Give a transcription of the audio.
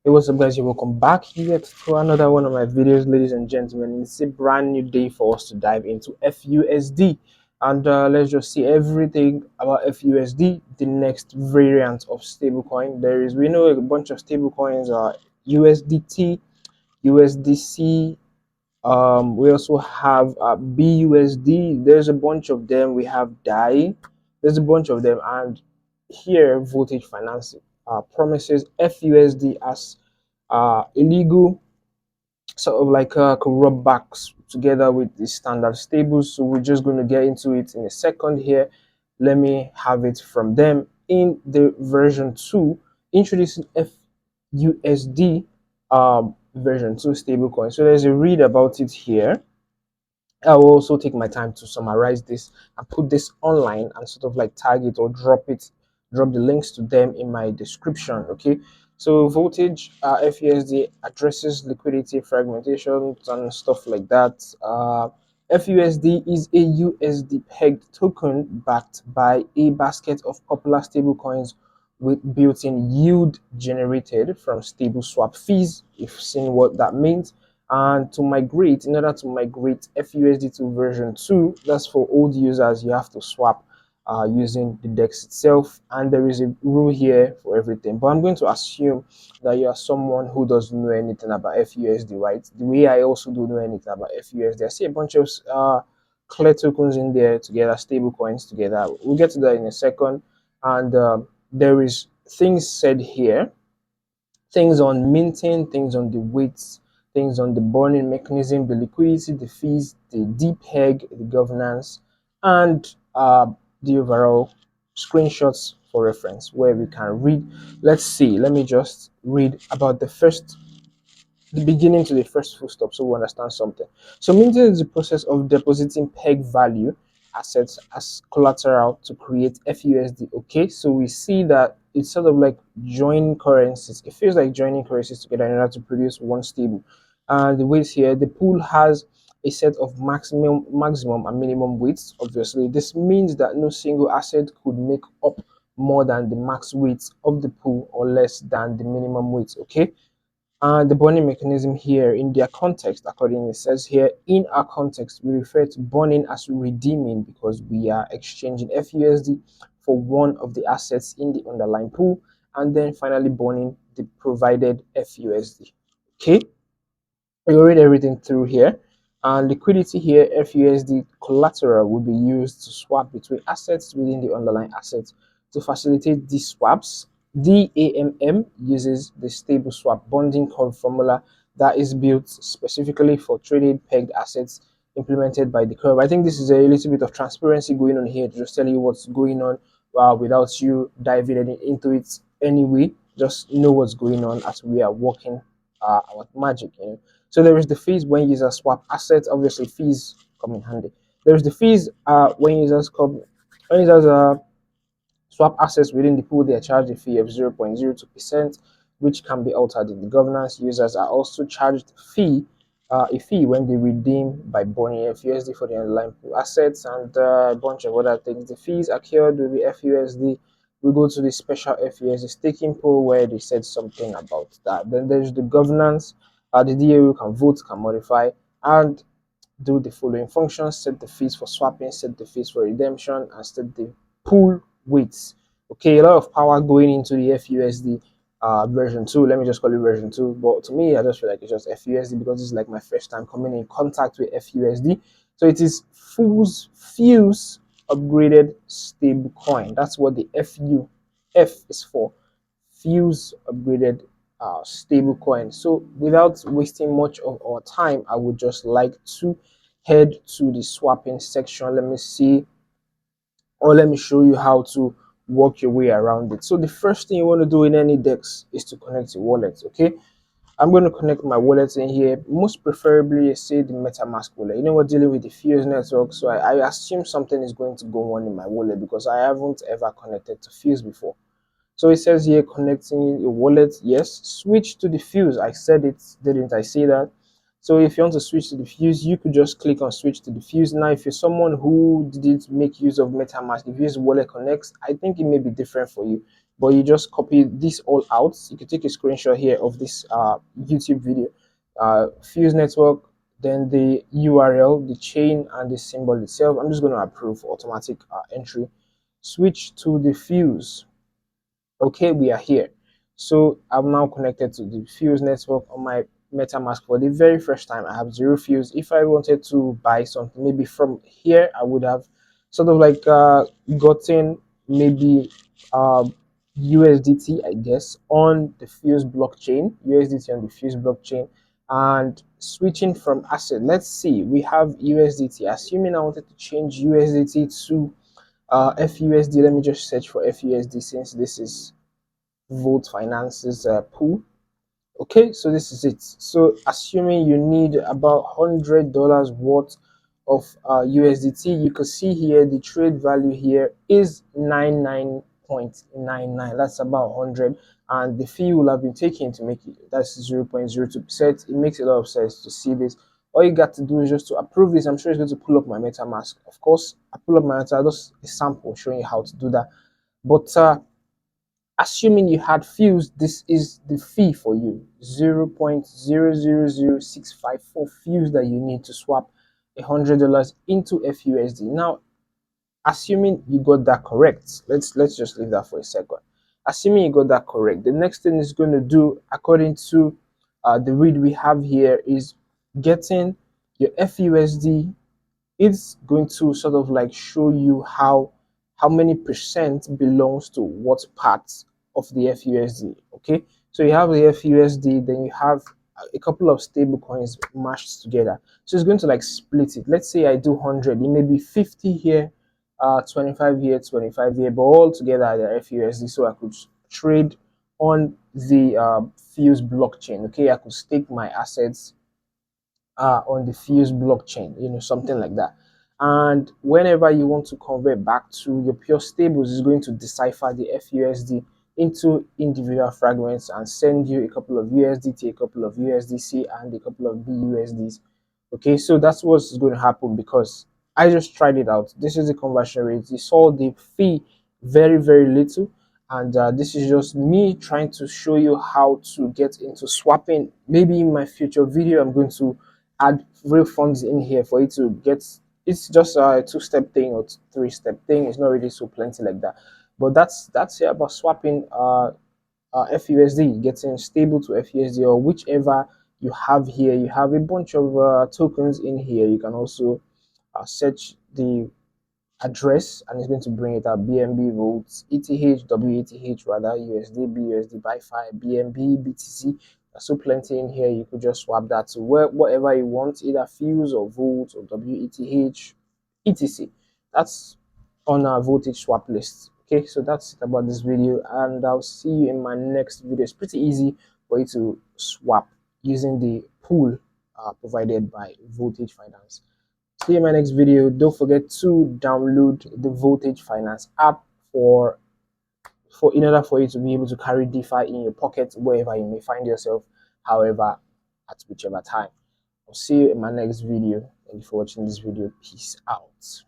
Hey, what's up, guys? You're welcome back yet to another one of my videos, ladies and gentlemen. It's a brand new day for us to dive into fUSD, and let's just see everything about fUSD, the next variant of stablecoin. We know a bunch of stablecoins are USDT, USDC. We also have BUSD. There's a bunch of them. We have DAI. There's a bunch of them, and here Voltage Finance promises fUSD as illegal, sort of like corrupt backs together with the standard stables. So we're just going to get into it in a second here. Let me have it from them in the version 2, introducing fUSD version 2 stablecoin. So there's a read about it here. I will also take my time to summarize this and put this online and sort of like tag it or drop the links to them in my description. Okay, so Voltage fUSD addresses liquidity fragmentation and stuff like that. fUSD is a USD pegged token backed by a basket of popular stablecoins with built-in yield generated from stable swap fees. You've seen what that means. And in order to migrate fUSD to version 2, that's for old users, you have to swap using the DEX itself, and there is a rule here for everything. But I'm going to assume that you are someone who doesn't know anything about fUSD, right? The way I also don't know anything about fUSD. I see a bunch of clear tokens in there together, stable coins together. We'll get to that in a second. And there is things said here, things on minting, things on the weights, things on the burning mechanism, the liquidity, the fees, the depeg, the governance, and the overall screenshots for reference where we can read. Let's see, let me just read about the beginning to the first full stop so we understand something. So minting is the process of depositing peg value assets as collateral to create fUSD. Okay, so we see that it's sort of like joining currencies. It feels like joining currencies together in order to produce one stable. And the weights here, the pool has a set of maximum and minimum weights. Obviously, this means that no single asset could make up more than the max weights of the pool or less than the minimum weights. Okay, the burning mechanism here in their context, accordingly, says here, in our context, we refer to burning as redeeming because we are exchanging fUSD for one of the assets in the underlying pool, and then finally burning the provided fUSD. Okay, you read everything through here. And liquidity here, fUSD collateral will be used to swap between assets within the underlying assets. To facilitate these swaps, DAMM uses the stable swap bonding curve formula that is built specifically for traded pegged assets implemented by the curve. I think this is a little bit of transparency going on here to just tell you what's going on without you diving into it anyway. Just know what's going on as we are working our magic. So there is the fees when users swap assets. Obviously, fees come in handy. There is the fees when users swap assets within the pool. They are charged a fee of 0.02%, which can be altered in the governance. Users are also charged a fee when they redeem by burning fUSD for the underlying pool assets and a bunch of other things. The fees accrued will be fUSD. We go to the special fUSD staking pool where they said something about that. Then there's the governance. The DAO can vote, can modify, and do the following functions: set the fees for swapping, set the fees for redemption, and set the pool weights. Okay, a lot of power going into the fUSD version 2. Let me just call it version 2. But to me, I just feel like it's just fUSD because this is like my first time coming in contact with fUSD. So it is fuse upgraded stable coin. That's what the F is for. Fuse upgraded stable coin. So without wasting much of our time, I would just like to head to the swapping section. Let me see, or let me show you how to work your way around it. So the first thing you want to do in any DEX is to connect your wallet. Okay, I'm going to connect my wallet in here, most preferably say the MetaMask wallet. You know, we're dealing with the Fuse network, so I assume something is going to go on in my wallet because I haven't ever connected to Fuse before. So it says here connecting your wallet. Yes, switch to the Fuse. I said it, didn't I say that? So if you want to switch to the fuse, you could just click on switch to the fuse. Now, if you're someone who didn't make use of MetaMask, if you use Wallet Connects, I think it may be different for you. But you just copy this all out. You can take a screenshot here of this YouTube video. Fuse network, then the URL, the chain, and the symbol itself. I'm just going to approve automatic entry. Switch to the fuse. Okay, we are here. So I'm now connected to the fuse network on my MetaMask for the very first time. I have zero fuse. If I wanted to buy something, maybe from here, I would have sort of like gotten maybe USDT, I guess, on the fuse blockchain, USDT on the fuse blockchain, and switching from asset. Let's see, we have USDT. Assuming I wanted to change USDT to fUSD, let me just search for fUSD since this is Volt Finance's pool. Okay, so this is it. So assuming you need about $100 worth of USDT, you can see here the trade value here is 99.99. That's about 100, and the fee will have been taken to make it. That's 0.02%. It makes a lot of sense to see this. All you got to do is just to approve this. I'm sure it's going to pull up my MetaMask. Of course, I pull up my MetaMask, just a sample showing you how to do that. But assuming you had fuse, this is the fee for you, 0.000654 fuse that you need to swap $100 into fUSD. Now, assuming you got that correct, let's just leave that for a second. Assuming you got that correct, the next thing it's going to do, according to the read we have here, is getting your fUSD. It's going to sort of like show you how many percent belongs to what part of the fUSD. Okay, so you have the fUSD, then you have a couple of stable coins mashed together. So it's going to like split it. Let's say I do 100, it may be 50 here, 25 here, 25 here, but all together the fUSD. So I could trade on the Fuse blockchain. Okay, I could stake my assets on the fuse blockchain, something like that. And whenever you want to convert back to your pure stables, it's going to decipher the fUSD into individual fragments and send you a couple of USDT, a couple of USDC, and a couple of BUSDs. Okay, so that's what's going to happen because I just tried it out. This is the conversion rate. You saw the fee very, very little. And this is just me trying to show you how to get into swapping. Maybe in my future video, I'm going to add real funds in here for you to get. It's just a two-step thing or three-step thing. It's not really so plenty like that, but that's it about swapping fUSD, getting stable to fUSD or whichever you have here. You have a bunch of tokens in here. You can also search the address and it's going to bring it up: BNB, volts, ETH, WETH, rather, USD, BUSD, BiFi, BNB, BTC. There's so plenty in here. You could just swap that to whatever you want, either Fuse or Volt or WETH, etc. That's on our voltage swap list. Okay, so that's it about this video, and I'll see you in my next video. It's pretty easy for you to swap using the pool provided by Voltage Finance. See you in my next video. Don't forget to download the Voltage Finance app for in order for you to be able to carry DeFi in your pocket wherever you may find yourself, however, at whichever time. I'll see you in my next video. Thank you for watching this video. Peace out.